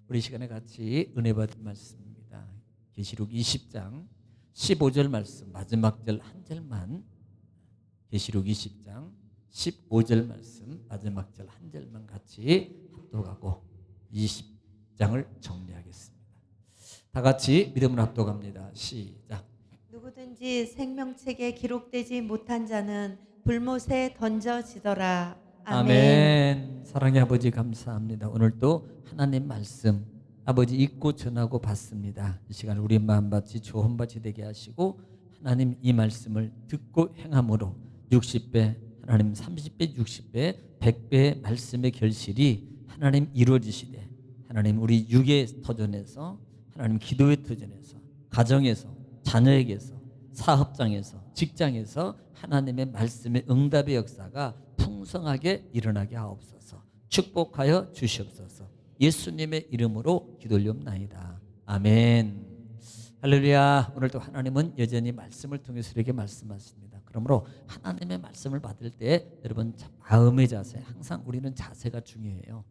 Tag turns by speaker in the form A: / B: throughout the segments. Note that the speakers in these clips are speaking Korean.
A: 우리 시간에 같이 은혜 받은 말씀입니다. 계시록 20장 15절 말씀 마지막 절 한 절만, 계시록 20장 15절 말씀 마지막 절 한 절만 같이 합독하고 20장을 정리하겠습니다. 다 같이 믿음으로 합독합니다. 시작.
B: 누구든지 생명책에 기록되지 못한 자는 불못에 던져지더라.
A: 아멘. 사랑의 아버지 감사합니다. 오늘도 하나님 말씀 아버지 읽고 전하고 받습니다. 이 시간 우리 마음밭이 좋은 밭이 되게 하시고 하나님 이 말씀을 듣고 행함으로 60배 하나님 30배 60배 100배의 말씀의 결실이 하나님 이루어지시되 하나님 우리 육의 터전에서 하나님 기도의 터전에서 가정에서 자녀에게서 사업장에서 직장에서 하나님의 말씀의 응답의 역사가 풍성하게 일어나게 하옵소서. 축복하여 주시옵소서. 예수님의 이름으로 기도올리옵나이다. 아멘. 할렐루야. 오늘도 하나님은 여전히 말씀을 통해서 우리에게 말씀하십니다. 그러므로 하나님의 말씀을 받을 때 여러분 마음의 자세, 항상 우리는 자세가 중요해요.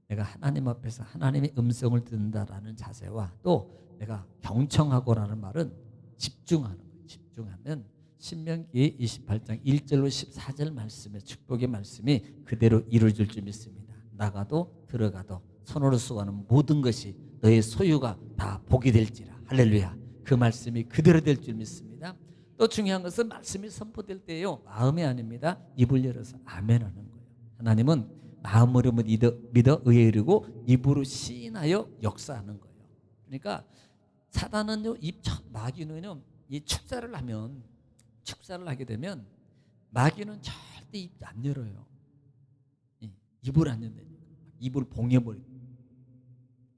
A: 내가 하나님 앞에서 하나님의 음성을 듣는다라는 자세와 또 내가 경청하고라는 말은 집중하는 거예요. 집중하면 신명기 28장 1절로 14절 말씀의 축복의 말씀이 그대로 이루어질 줄 믿습니다. 나가도 들어가도 손으로 수고하는 모든 것이 너의 소유가 다 복이 될지라. 할렐루야. 그 말씀이 그대로 될 줄 믿습니다. 또 중요한 것은 말씀이 선포될 때요, 마음이 아닙니다. 입을 열어서 아멘 하는 거예요. 하나님은 마음으로 믿어 의에 이르고 입으로 시인하여 역사하는 거예요. 그러니까 사단은요, 마귀는요, 이 축사를 하게 되면 마귀는 절대 입 안 열어요. 입을 안 연다니까. 입을 봉해버리고.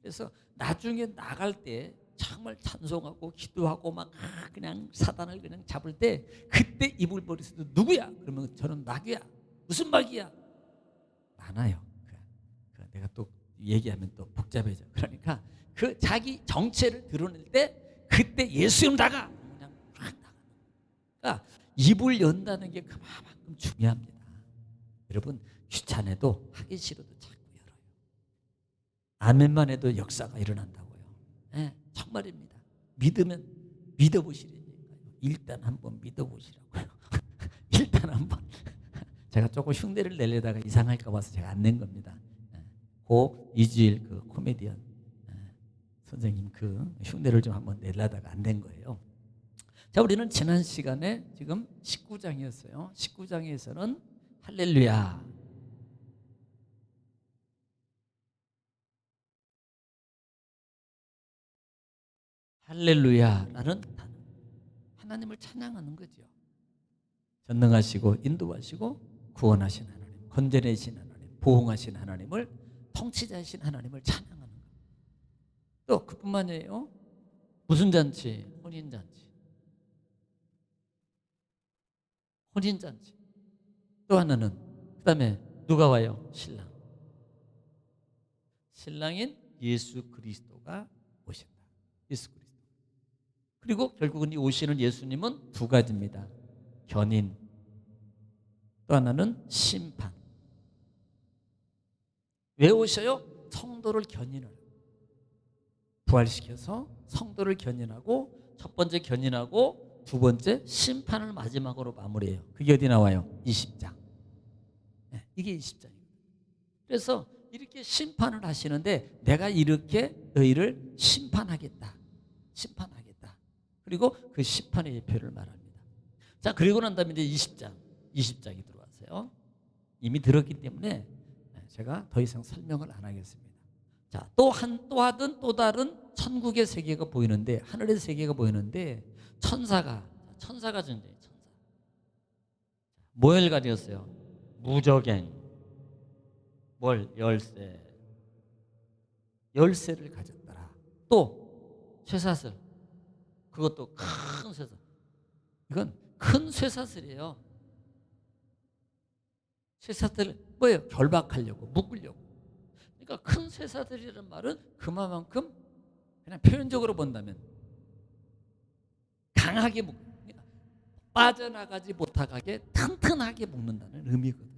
A: 그래서 나중에 나갈 때 정말 찬송하고 기도하고 막 그냥 사단을 그냥 잡을 때 그때 입을 버리서도 누구야? 그러면 저는 마귀야. 무슨 마귀야? 많아요. 내가 또 얘기하면 또 복잡해져. 그러니까 그 자기 정체를 드러낼 때 그때 예수 이름 나가. 그냥 쫙 나가. 그러니까 입을 연다는 게 그만큼 중요합니다. 여러분 귀찮아도 하기 싫어도 자꾸 열어요. 아멘만 해도 역사가 일어난다고요. 네, 정말입니다. 믿으면 믿어보시라니까요. 일단 한번 믿어보시라고요. 일단 한번. 제가 조금 흉내를 내려다가 이상할까 봐서 제가 안 낸 겁니다. 고 이주일 그 코미디언 선생님 그 흉내를 좀 한번 내려다가 안 낸 거예요. 자, 우리는 지난 시간에 지금 19장이었어요. 19장에서는 할렐루야, 할렐루야라는 단어, 하나님을 찬양하는 거죠. 전능하시고 인도하시고 구원하신 하나님, 건져내신 하나님, 보응하신 하나님을, 통치자이신 하나님을 찬양하는 거예요. 또 그뿐만 아니에요. 무슨 잔치? 혼인잔치. 혼인잔치. 또 하나는 그 다음에 누가 와요? 신랑. 신랑인 예수 그리스도가 오신다. 예수 그리스도. 그리고 결국은 이 오시는 예수님은 두 가지입니다. 견인, 또 하나는 심판. 왜 오셔요? 성도를 견인을, 부활시켜서 성도를 견인하고, 첫 번째 견인하고 두 번째 심판을 마지막으로 마무리해요. 그게 어디 나와요? 20장. 네, 이게 20장이에요. 그래서 이렇게 심판을 하시는데 내가 이렇게 너희를 심판하겠다. 심판하겠다. 그리고 그 심판의 예표를 말합니다. 자, 그리고 난 다음에 이제 20장이 들어왔어요. 이미 들었기 때문에 제가 더 이상 설명을 안 하겠습니다. 자, 또 하든 또 다른 천국의 세계가 보이는데, 하늘의 세계가 보이는데, 천사가 존재해요. 천사. 뭘 가졌어요? 무적행. 뭘? 열쇠를 가졌더라. 또 쇠사슬. 그것도 큰 쇠사슬. 이건 큰 쇠사슬이에요. 쇠사슬을 뭐예요? 결박하려고, 묶으려고. 그러니까 큰 쇠사슬이라는 말은 그만큼 그냥 표현적으로 본다면 강하게 묶는, 그러니까 빠져나가지 못하게 튼튼하게 묶는다는 의미거든요.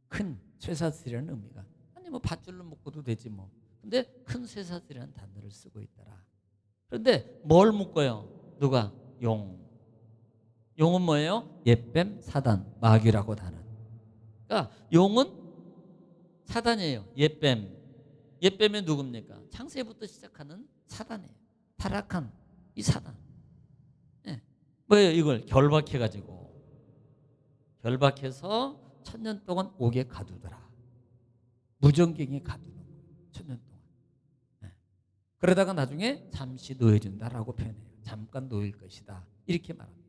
A: 큰 쇠사슬이라는 의미가. 아니 뭐 밧줄로 묶어도 되지 뭐. 근데 큰 쇠사슬이라는 단어를 쓰고 있더라. 그런데 뭘 묶어요? 누가? 용. 용은 뭐예요? 옛뱀, 사단, 마귀라고 하는. 그러니까 용은 사단이에요. 옛뱀. 옛뱀이 누굽니까? 창세부터 시작하는 사단이에요. 타락한 이 사단. 예. 뭐예요? 이걸 결박해가지고 결박해서 1000년 동안 옥에 가두더라. 무전경에 가두는 거예요. 1000년 동안. 예. 그러다가 나중에 잠시 놓여준다라고 표현해요. 잠깐 놓일 것이다. 이렇게 말합니다.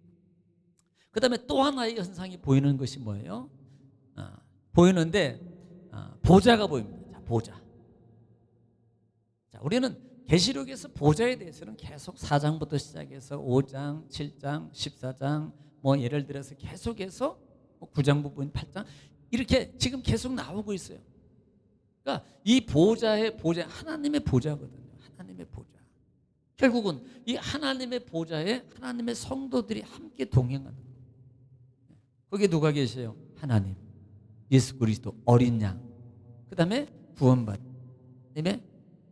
A: 그 다음에 또 하나의 현상이 보이는 것이 뭐예요? 보이는데 보좌가 보입니다. 자, 보좌. 자, 우리는 계시록에서 보좌에 대해서는 계속 4장부터 시작해서 5장, 7장, 14장 뭐 예를 들어서 계속해서 9장 부분, 8장 이렇게 지금 계속 나오고 있어요. 그러니까 이 보좌의 보좌, 하나님의 보좌거든요. 하나님의 보좌. 결국은 이 하나님의 보좌에 하나님의 성도들이 함께 동행하는 거예요. 거기에 누가 계세요? 하나님, 예수 그리스도 어린 양. 그 다음에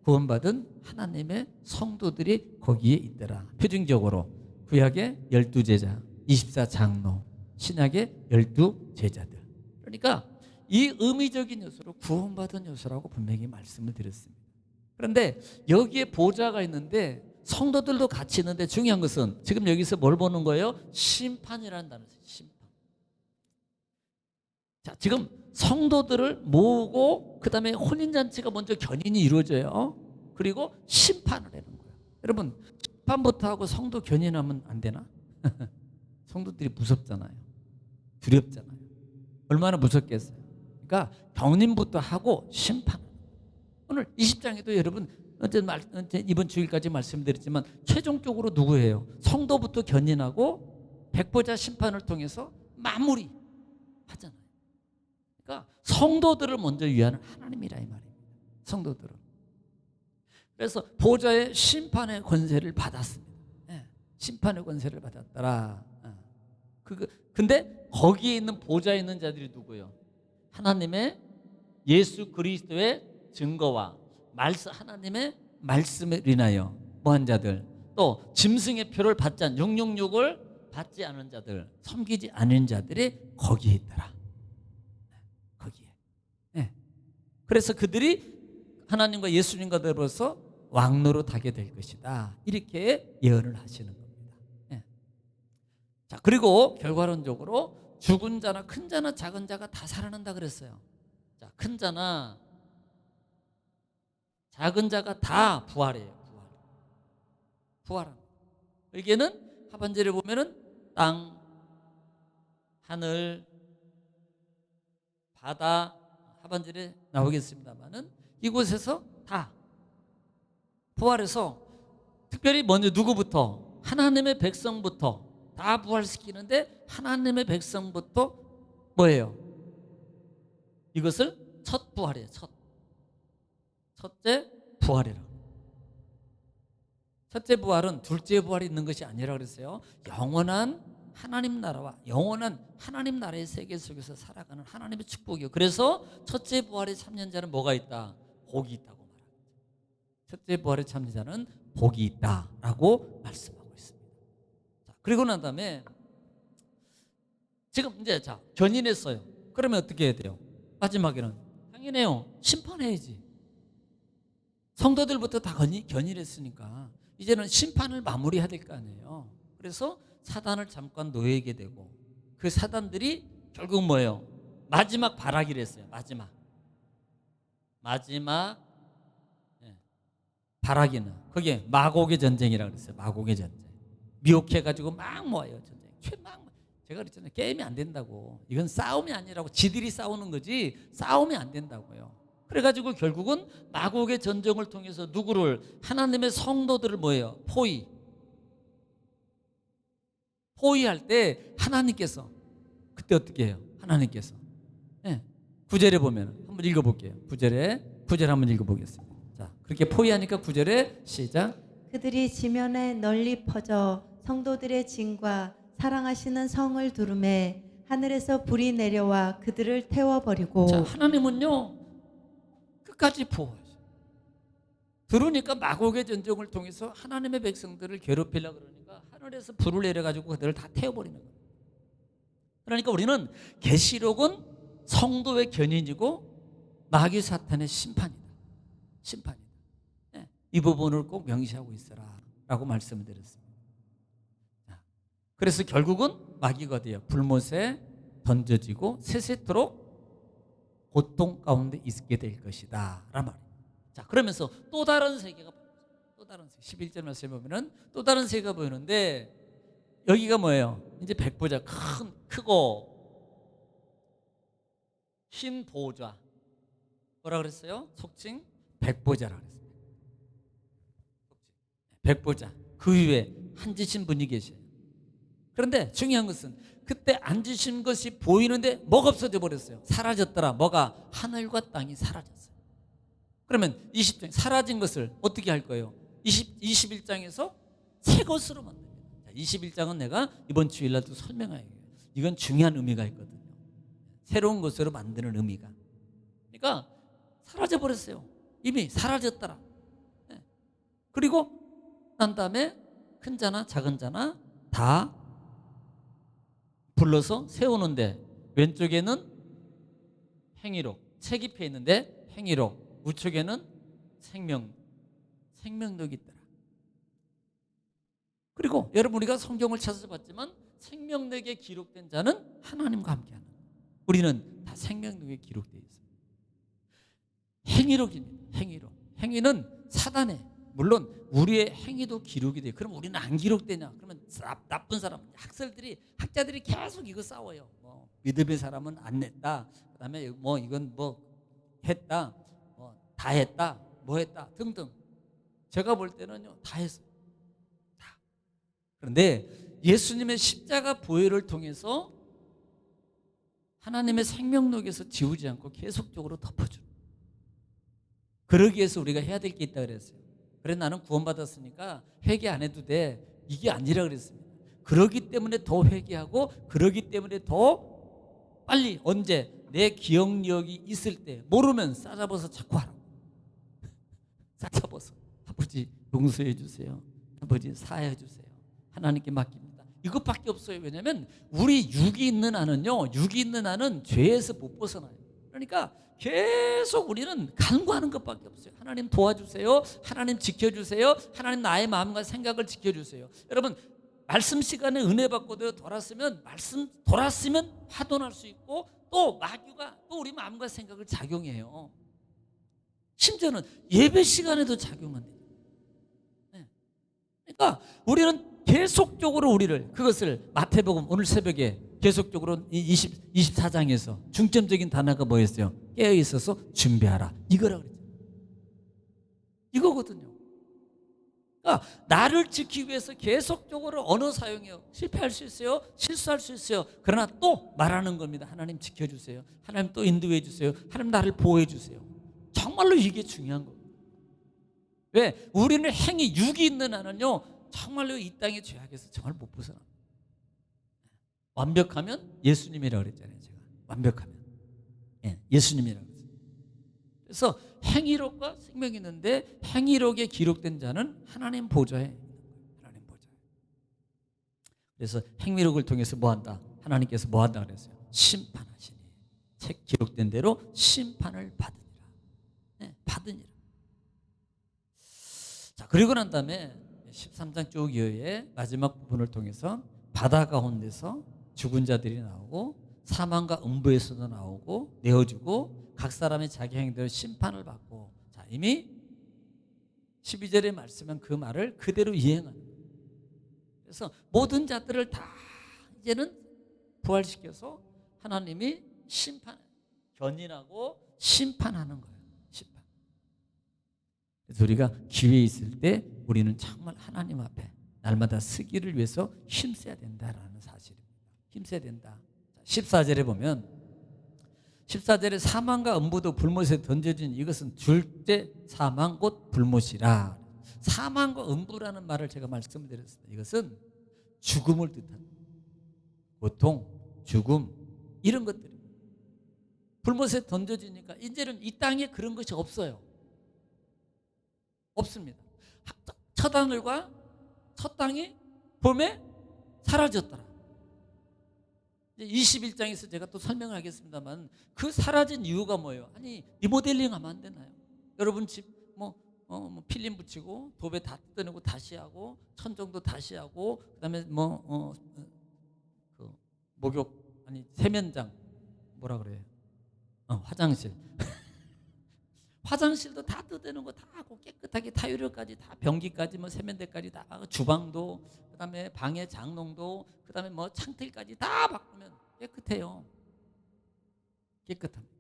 A: 구원받은 하나님의 성도들이 거기에 있더라. 표징적으로 구약의 12제자, 24장로, 신약의 12제자들. 그러니까 이 의미적인 요소로 구원받은 요소라고 분명히 말씀을 드렸습니다. 그런데 여기에 보좌가 있는데 성도들도 같이 있는데 중요한 것은 지금 여기서 뭘 보는 거예요? 심판이라는 단어예요. 심판. 자, 지금 성도들을 모으고 그 다음에 혼인잔치가 먼저 견인이 이루어져요. 그리고 심판을 하는 거예요. 여러분 심판부터 하고 성도 견인하면 안 되나? 성도들이 무섭잖아요. 두렵잖아요. 얼마나 무섭겠어요. 그러니까 견인부터 하고 심판. 오늘 20장에도 여러분 이번 주일까지 말씀드렸지만 최종적으로 누구예요? 성도부터 견인하고 백보자 심판을 통해서 마무리 하잖아요. 그러니까 성도들을 먼저 위하는 하나님이라 이 말입니다. 성도들은. 그래서 보좌의 심판의 권세를 받았습니다. 예, 심판의 권세를 받았더라. 근데 거기에 있는 보좌에 있는 자들이 누구예요? 하나님의 예수 그리스도의 증거와 하나님의 말씀을 인하여 뭐한 자들, 또 짐승의 표를 받지 않은 666을 받지 않은 자들, 섬기지 않은 자들이 거기에 있더라. 거기에. 네. 그래서 그들이 하나님과 예수님과 더불어서 왕노로 타게 될 것이다. 이렇게 예언을 하시는 겁니다. 네. 자, 그리고 결과론적으로 죽은 자나 큰 자나 작은 자가 다 살아난다 그랬어요. 자, 큰 자나 작은 자가 다 부활해요. 부활합니다. 여기에는 하반절에 보면은 땅, 하늘, 바다, 하반절에 나오겠습니다만은 이곳에서 다 부활해서 특별히 먼저 누구부터? 하나님의 백성부터 다 부활시키는데 하나님의 백성부터 뭐예요? 이것을 첫 부활이에요. 첫째 부활이라. 첫째 부활은 둘째 부활이 있는 것이 아니라 그랬어요. 영원한 하나님 나라와 영원한 하나님 나라의 세계 속에서 살아가는 하나님의 축복이요. 그래서 첫째 부활의 참여자는 뭐가 있다? 복이 있다고 말합니다. 첫째 부활의 참여자는 복이 있다라고 말씀하고 있습니다. 자, 그리고 난 다음에 지금 이제 견인했어요. 그러면 어떻게 해야 돼요? 마지막에는 당연해요. 심판해야지. 성도들부터 다 견인했으니까 이제는 심판을 마무리해야 될 거 아니에요. 그래서 사단을 잠깐 놓이게 되고 그 사단들이 결국 뭐예요? 마지막 발악이라 했어요. 마지막 발악이는 그게 마곡의 전쟁이라고 그랬어요. 마곡의 전쟁. 미혹해가지고 막 모아요. 전쟁. 제가 그랬잖아요. 게임이 안 된다고. 이건 싸움이 아니라고. 지들이 싸우는 거지 싸움이 안 된다고요. 그래가지고 결국은 마곡의 전쟁을 통해서 누구를? 하나님의 성도들을 뭐예요? 포위할 때 하나님께서 그때 어떻게 해요? 하나님께서 9절에 보면 한번 읽어볼게요. 9절 한번 읽어보겠습니다. 자, 그렇게 포위하니까 9절에 시작.
B: 그들이 지면에 널리 퍼져 성도들의 진과 사랑하시는 성을 두름에 하늘에서 불이 내려와 그들을 태워버리고.
A: 자, 하나님은요 끝까지 보호하셔. 들으니까 마곡의 전쟁을 통해서 하나님의 백성들을 괴롭히려고 그러니까 하늘에서 불을 내려가지고 그들을 다 태워버리는 거예요. 그러니까 우리는 계시록은 성도의 견인이고 마귀 사탄의 심판이다. 심판이다. 네, 이 부분을 꼭 명시하고 있어라 라고 말씀을 드렸습니다. 그래서 결국은 마귀가 돼요. 불못에 던져지고 세세토록 고통 가운데 있게 될 것이다 라는 말이에요. 자, 그러면서 또 다른 세계가 또 다른 세계 11절 말씀에 보면은 또 다른 세계가 보이는데 여기가 뭐예요? 이제 백보자 크고 흰 보좌 뭐라 그랬어요? 속칭 백보자라 그랬어요. 백보자 그 위에 앉으신 분이 계셔요. 그런데 중요한 것은 그때 앉으신 것이 보이는데 뭐가 없어져 버렸어요. 사라졌더라. 뭐가? 하늘과 땅이 사라졌어요. 그러면 20장 사라진 것을 어떻게 할 거예요? 21장에서 새 것으로 만듭니다. 21장은 내가 이번 주일날도 설명해요. 이건 중요한 의미가 있거든요. 새로운 것으로 만드는 의미가. 그러니까 사라져 버렸어요. 이미 사라졌더라. 네. 그리고 난 다음에 큰 자나 작은 자나 다 불러서 세우는데 왼쪽에는 행위록 책이 펴 있는데 행위록 우측에는 생명록이 있더라. 그리고 여러분 우리가 성경을 찾아서 봤지만 생명록에 기록된 자는 하나님과 함께하는 우리는 다 생명록에 기록되어 있어요. 행위록입니다. 행위는 사단의 물론 우리의 행위도 기록이 돼요. 그럼 우리는 안 기록되냐? 그러면 나쁜 사람 학자들이 계속 이거 싸워요. 뭐 믿음의 사람은 안 냈다. 그다음에 뭐 이건 뭐 했다. 다 했다. 뭐 했다. 등등. 제가 볼 때는요. 다 했어요. 다. 그런데 예수님의 십자가 보혈을 통해서 하나님의 생명록에서 지우지 않고 계속적으로 덮어주는. 그러기 위해서 우리가 해야 될 게 있다 그랬어요. 그래 나는 구원받았으니까 회개 안 해도 돼. 이게 아니라 그랬습니다. 그러기 때문에 더 회개하고 그러기 때문에 더 빨리 언제 내 기억력이 있을 때 모르면 싸잡아서 자꾸 하라고. 싸잡아서 아버지 용서해 주세요. 아버지 사해 주세요. 하나님께 맡깁니다. 이것밖에 없어요. 왜냐하면 우리 육이 있는 안은 죄에서 못 벗어나요. 그러니까 계속 우리는 간구하는 것밖에 없어요. 하나님 도와주세요. 하나님 지켜주세요. 하나님 나의 마음과 생각을 지켜주세요. 여러분 말씀 시간에 은혜 받고 돌았으면 화돈할 수 있고 또 마귀가 또 우리 마음과 생각을 작용해요. 심지어는 예배 시간에도 작용한대요. 네. 그러니까 우리는 계속적으로 그것을 마태복음 오늘 새벽에 계속적으로 24장에서 중점적인 단어가 뭐였어요? 깨어있어서 준비하라. 이거라고 그랬죠. 이거거든요. 그러니까 나를 지키기 위해서 계속적으로 언어 사용해요. 실패할 수 있어요. 실수할 수 있어요. 그러나 또 말하는 겁니다. 하나님 지켜주세요. 하나님 또 인도해 주세요. 하나님 나를 보호해 주세요. 정말로 이게 중요한 거예요. 왜? 우리는 육이 있는 한은요 정말로 이 땅의 죄악에서 정말 못 벗어나. 완벽하면 예수님이라고 그랬잖아요. 제가 완벽하면 예수님이라고 그랬어요. 그래서 행위록과 생명이 있는데 행위록에 기록된 자는 하나님 보좌에 있는 거예요. 하나님 보좌에. 그래서 행위록을 통해서 뭐한다? 하나님께서 뭐한다 그랬어요? 심판하시니 책 기록된 대로 심판을 받으니라. 받으니라. 자, 그리고 난 다음에 13장 쭉 이후에 마지막 부분을 통해서 바다 가운데서 죽은 자들이 나오고 사망과 음부에서도 나오고 내어주고 각 사람의 자기 행대로 심판을 받고. 자, 이미 12절의 말씀은 그 말을 그대로 이행하는 거예요. 그래서 모든 자들을 다 이제는 부활시켜서 하나님이 견인하고 심판하는 거예요. 심판. 그래서 우리가 기회 있을 때 우리는 정말 하나님 앞에 날마다 서기를 위해서 힘써야 된다라는 사실입니다. 힘써야 된다. 14절에 보면 14절에 사망과 음부도 불못에 던져진 이것은 둘째 사망 곧 불못이라. 사망과 음부라는 말을 제가 말씀드렸습니다. 이것은 죽음을 뜻합니다. 고통, 죽음 이런 것들이 불못에 던져지니까 이제는 이 땅에 그런 것이 없어요. 없습니다. 첫 하늘과 첫 땅이 봄에 사라졌더라. 21장에서 제가 또 설명을 하겠습니다만 그 사라진 이유가 뭐예요? 아니 리모델링 하면 안 되나요? 여러분 집 뭐 필름 붙이고 도배 다 뜯어내고 다시 하고 천정도 다시 하고 그다음에 그 목욕 아니 세면장 뭐라 그래요? 화장실 화장실도 다 뜯어내는 거 다 하고 깨끗하게 타일까지 다 변기까지 뭐 세면대까지 다 하고 주방도 그다음에 방의 장롱도 그다음에 뭐 창틀까지 다 바꾸면 깨끗해요. 깨끗합니다.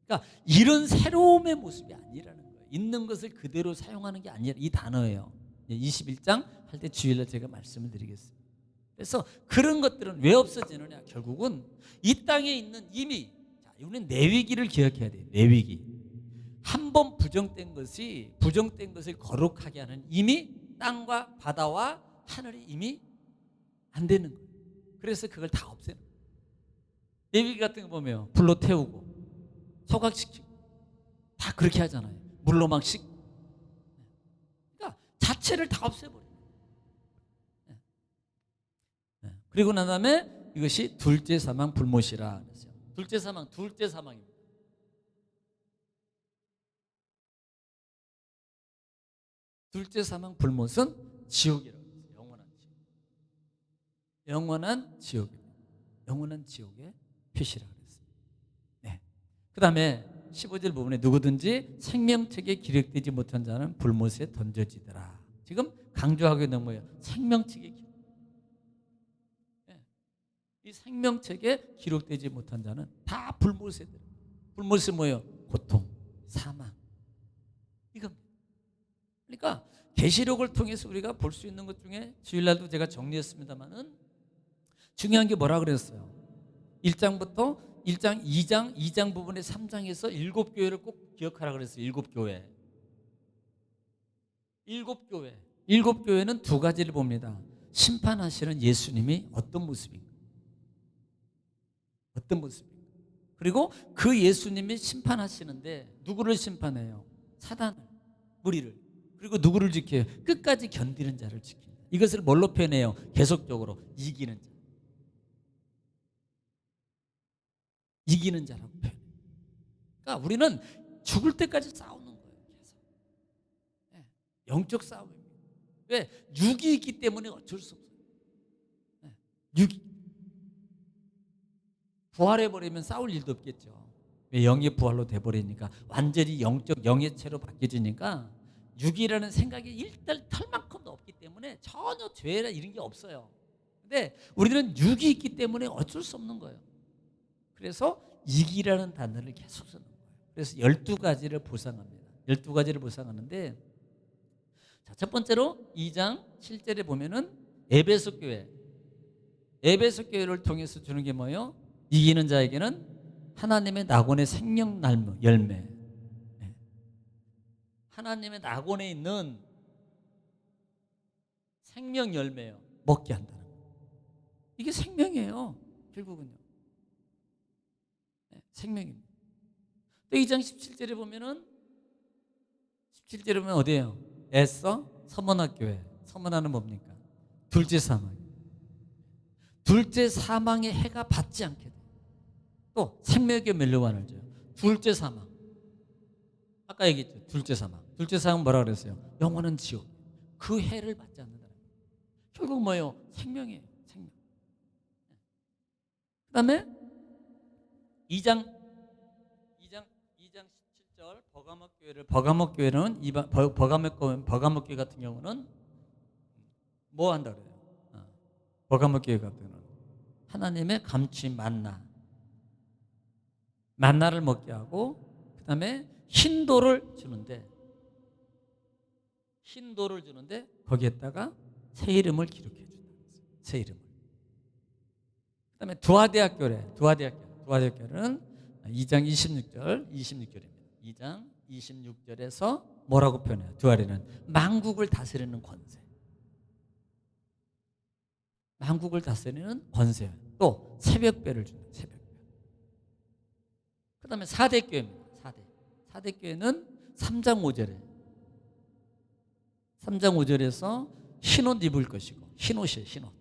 A: 그러니까 이런 새로움의 모습이 아니라는 거예요. 있는 것을 그대로 사용하는 게 아니라 이 단어예요. 21장 할 때 주일날 제가 말씀을 드리겠습니다. 그래서 그런 것들은 왜 없어지느냐? 결국은 이 땅에 있는 이미 우리는 내위기를 기억해야 돼요. 내위기. 한 번 부정된 것을 거룩하게 하는 이미 땅과 바다와 하늘이 이미 안 되는 거예요. 그래서 그걸 다 없애는 거예요. 내위기 같은 거 보면 불로 태우고 소각시키고 다 그렇게 하잖아요. 물로 막 씻고. 그러니까 자체를 다 없애버려요. 그리고 난 다음에 이것이 둘째 사망 불못이라 그랬어요. 둘째 사망입니다. 둘째 사망 불못은 지옥이라고 했어요. 영원한 지옥입니다. 영원한 지옥의 표시라고 했어요. 네. 그 다음에 15절 부분에 누구든지 생명책에 기록되지 못한 자는 불못에 던져지더라. 지금 강조하고 있는 뭐예요? 생명책에 이 생명책에 기록되지 못한 자는 다 불못에 들어. 불못이 뭐예요? 고통, 사망. 이겁니다. 그러니까 계시록을 통해서 우리가 볼 수 있는 것 중에 주일날도 제가 정리했습니다만은 중요한 게 뭐라 그랬어요? 1장부터 1장, 2장 부분의 3장에서 7교회를 꼭 기억하라 그랬어요. 7교회. 7교회. 7교회는 두 가지를 봅니다. 심판하시는 예수님이 어떤 모습인가? 어떤 모습인가? 그리고 그 예수님이 심판하시는데 누구를 심판해요? 사단을, 무리를. 그리고 누구를 지켜요? 끝까지 견디는 자를 지킵니다. 이것을 뭘로 표현해요? 계속적으로 이기는 자. 이기는 자라고 표현해요. 그러니까 우리는 죽을 때까지 싸우는 거예요. 계속. 네. 영적 싸움입니다. 왜? 육이 있기 때문에 어쩔 수 없어요. 네. 육이. 부활해버리면 싸울 일도 없겠죠. 왜? 영의 부활로 돼버리니까 완전히 영적 영예체로 바뀌어지니까 육이라는 생각이 일단 털만큼도 없기 때문에 전혀 죄나 이런 게 없어요. 근데 우리는 육이 있기 때문에 어쩔 수 없는 거예요. 그래서 이기라는 단어를 계속 쓰는 거예요. 그래서 12가지를 보상합니다. 12가지를 보상하는데 자, 첫 번째로 2장 7절에 보면은 에베소 교회를 통해서 주는 게 뭐예요? 이기는 자에게는 하나님의 낙원의 생명 열매. 하나님의 낙원에 있는 생명 열매요. 먹게 한다는 거예요. 이게 생명이에요. 결국은요. 생명입니다. 또 2장 17절에 보면은 17절에 보면 어디예요? 애써 서문학교회. 서문하는 뭡니까? 둘째 사망. 둘째 사망의 해가 받지 않게 돼요. 또 생명의 멸류관을 줘요. 둘째 사망. 아까 얘기했죠. 둘째 사망. 둘째 사망은 뭐라 그랬어요? 영원한 지옥. 그 해를 받지 않는다. 결국 뭐예요? 생명이에요. 생명. 그 다음에 2장 17절 버가목 교회는 버가목 교회 같은 경우는 뭐 한다 그래요? 버가목 교회 같은 경우는 하나님의 감추인 만나를 먹게 하고 그 다음에 흰돌을 주는데 거기에다가 새 이름을 기록해 준다. 새 이름을. 그 다음에 두아대학교는 2장 26절입니다. 2장 26절에서 뭐라고 표현해요? 두아리는 만국을 다스리는 권세. 만국을 다스리는 권세. 또 새벽별을 준다. 새벽별. 그 다음에 사대교회입니다. 사대교회는 3장 5절에 3장 5절에서 흰옷 입을 것이고, 흰옷이에요, 흰옷.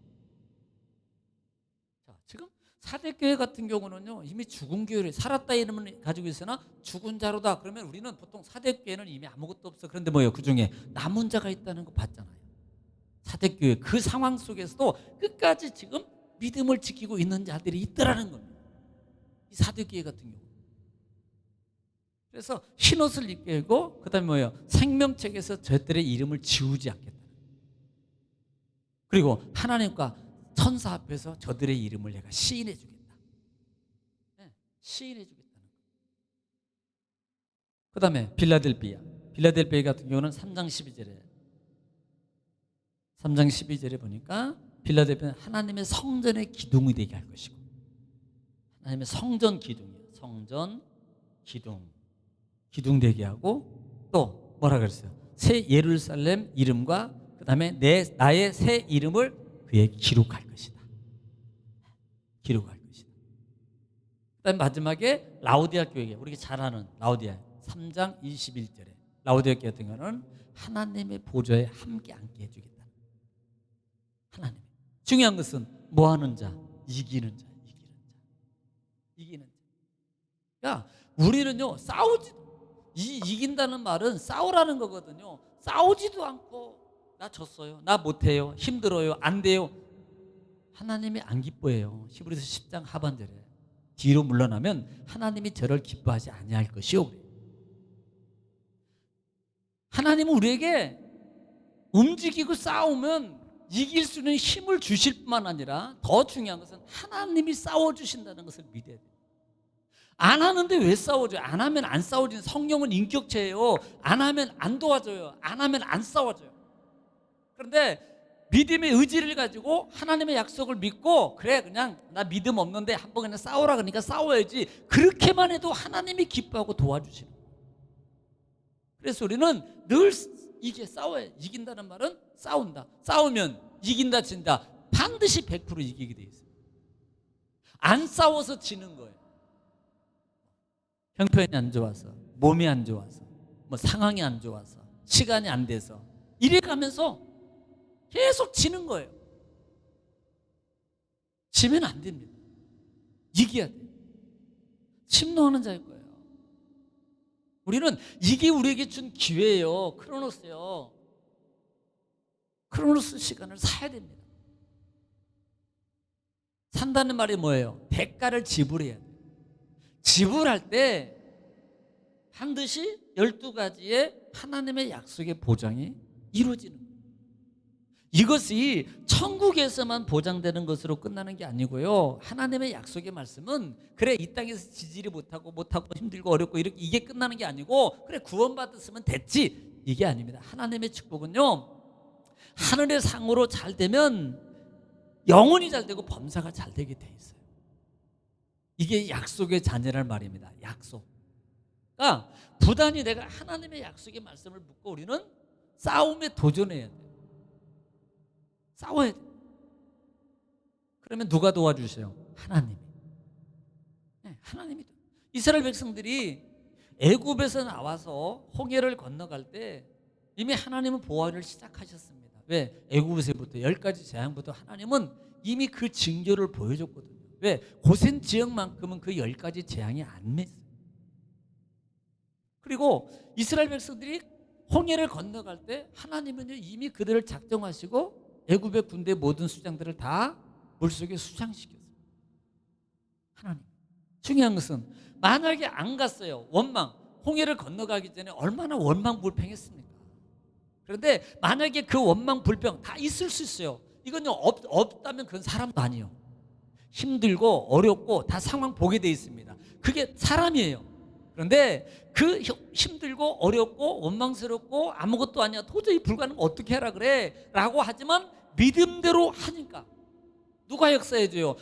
A: 자, 지금 사대교회 같은 경우는요, 이미 죽은 교회를 살았다 이름을 가지고 있으나 죽은 자로다. 그러면 우리는 보통 사대교회는 이미 아무것도 없어. 그런데 뭐예요? 그 중에 남은 자가 있다는 거 봤잖아요. 사대교회 그 상황 속에서도 끝까지 지금 믿음을 지키고 있는 자들이 있더라는 겁니다. 이 사대교회 같은 경우. 그래서 흰옷을 입게 하고, 그 다음에 뭐예요? 생명책에서 저들의 이름을 지우지 않겠다. 그리고 하나님과 천사 앞에서 저들의 이름을 내가 시인해 주겠다. 네, 시인해 주겠다는 거예요. 그 다음에 빌라델비아 같은 경우는 3장 12절에 보니까 빌라델비아는 하나님의 성전의 기둥이 되게 할 것이고, 하나님의 성전 기둥이에요. 성전 기둥 되게 하고, 또 뭐라 그랬어요? 새 예루살렘 이름과 그 다음에 나의 새 이름을 그에 기록할 것이다. 기록할 것이다. 그 다음에 마지막에 라오디아 교회, 우리가 잘 아는 라오디아 3장 21절에 라오디아 교회 같은 경우는 하나님의 보좌에 함께 앉게 해주겠다. 하나님. 중요한 것은 뭐 하는 자? 이기는 자. 야, 우리는요, 이긴다는 말은 싸우라는 거거든요. 싸우지도 않고, 나 졌어요, 나 못해요, 힘들어요, 안 돼요. 하나님이 안 기뻐해요. 히브리서 10장 하반절에 뒤로 물러나면 하나님이 저를 기뻐하지 아니할 것이요. 하나님은 우리에게 움직이고 싸우면 이길 수 있는 힘을 주실 뿐만 아니라 더 중요한 것은 하나님이 싸워주신다는 것을 믿어야 돼요. 안 하는데 왜 싸워줘요? 안 하면 안 싸워지는, 성령은 인격체예요. 안 하면 안 도와줘요. 안 하면 안 싸워줘요. 그런데 믿음의 의지를 가지고 하나님의 약속을 믿고, 그래 그냥 나 믿음 없는데 한번 그냥 싸우라 그러니까 싸워야지, 그렇게만 해도 하나님이 기뻐하고 도와주시는 거예요. 그래서 우리는 늘 이게 싸워야, 이긴다는 말은 싸운다. 싸우면 이긴다 진다, 반드시 100% 이기게 돼 있어요. 안 싸워서 지는 거예요. 형편이 안 좋아서, 몸이 안 좋아서, 뭐 상황이 안 좋아서, 시간이 안 돼서 이래 가면서 계속 지는 거예요. 지면 안 됩니다. 이겨야 돼요. 침노하는 자일 거예요. 우리는 이게 우리에게 준 기회예요. 크로노스요. 크로노스 시간을 사야 됩니다. 산다는 말이 뭐예요? 대가를 지불해야 돼요. 지불할 때 반드시 12가지의 하나님의 약속의 보장이 이루어지는 거예요. 이것이 천국에서만 보장되는 것으로 끝나는 게 아니고요. 하나님의 약속의 말씀은 그래 이 땅에서 지지를 못하고 힘들고 어렵고 이렇게 이게 끝나는 게 아니고, 그래 구원받았으면 됐지, 이게 아닙니다. 하나님의 축복은요, 하늘의 상으로 잘 되면 영혼이 잘 되고 범사가 잘 되게 돼 있어요. 이게 약속의 자녀란 말입니다. 약속. 그러니까 부단히 내가 하나님의 약속의 말씀을 묻고 우리는 싸움에 도전해야 돼요. 싸워야 돼요. 그러면 누가 도와주세요? 하나님이. 네, 하나님이. 이스라엘 백성들이 애굽에서 나와서 홍해를 건너갈 때 이미 하나님은 보호를 시작하셨습니다. 왜? 애굽에서부터 10가지 재앙부터 하나님은 이미 그 징조를 보여줬거든요. 왜? 고센 지역만큼은 그 10가지 재앙이 안 맺어요. 그리고 이스라엘 백성들이 홍해를 건너갈 때 하나님은 이미 그들을 작정하시고 애굽의 군대 모든 수장들을 다 물속에 수장시켰어요. 하나님. 중요한 것은 만약에 안 갔어요. 홍해를 건너가기 전에 얼마나 원망불평했습니까? 그런데 만약에 그 원망불평 다 있을 수 있어요. 이건요, 없다면 그건 사람도 아니에요. 힘들고 어렵고 다 상황 보게 돼 있습니다. 그게 사람이에요. 그런데 그 힘들고 어렵고 원망스럽고 아무것도 아니야, 도저히 불가능, 어떻게 하라 그래 라고 하지만 믿음대로 하니까 누가 역사해줘요?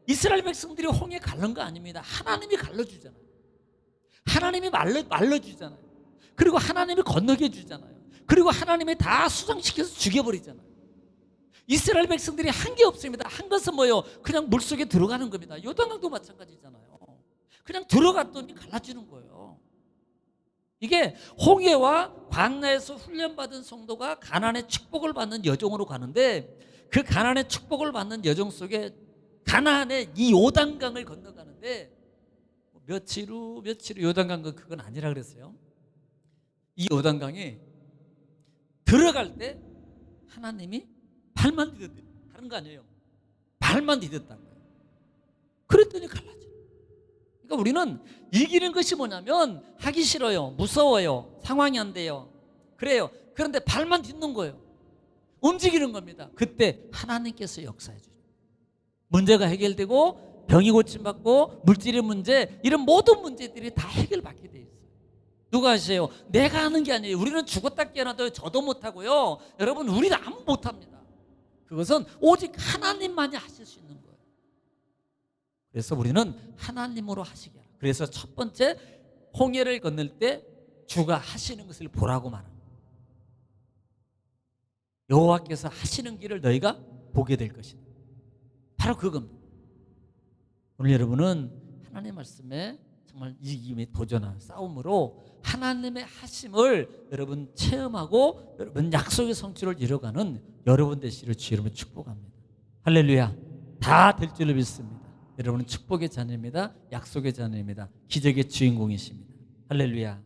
A: 이스라엘 백성들이 홍해 갈른 거 아닙니다. 하나님이 갈라주잖아요. 하나님이 말려주잖아요. 그리고 하나님이 건너게 해주잖아요. 그리고 하나님이 다 수상시켜서 죽여버리잖아요. 이스라엘 백성들이 한 게 없습니다. 한 것은 뭐예요? 그냥 물속에 들어가는 겁니다. 요단강도 마찬가지잖아요. 그냥 들어갔더니 갈라지는 거예요. 이게 홍해와 광야에서 훈련받은 성도가 가나안의 축복을 받는 여정으로 가는데 그 가나안의 축복을 받는 여정 속에 가나안의 이 요단강을 건너가는데 며칠 후 요단강 그건 아니라 그랬어요. 이 요단강에 들어갈 때 하나님이 발만 디뎠대요. 다른 거 아니에요. 발만 디뎠다는 거예요. 그랬더니 갈라져. 그러니까 우리는 이기는 것이 뭐냐면 하기 싫어요. 무서워요. 상황이 안 돼요. 그래요. 그런데 발만 딛는 거예요. 움직이는 겁니다. 그때 하나님께서 역사해 주죠. 문제가 해결되고 병이 고침받고 물질의 문제 이런 모든 문제들이 다 해결받게 돼 있어요. 누가 하세요? 내가 하는 게 아니에요. 우리는 죽었다 깨어나도 저도 못하고요. 여러분 우리는 아무 못합니다. 그것은 오직 하나님만이 하실 수 있는 거예요. 그래서 우리는 하나님으로 하시게 하라. 그래서 첫 번째 홍해를 건널 때 주가 하시는 것을 보라고 말합니다. 여호와께서 하시는 길을 너희가 보게 될 것이다. 바로 그겁니다. 오늘 여러분은 하나님 말씀에 정말 이김에 도전한 싸움으로 하나님의 하심을 여러분 체험하고 여러분 약속의 성취를 이뤄가는 여러분 되시기를 주 이름으로 축복합니다. 할렐루야. 다 될 줄로 믿습니다. 여러분은 축복의 자녀입니다. 약속의 자녀입니다. 기적의 주인공이십니다. 할렐루야.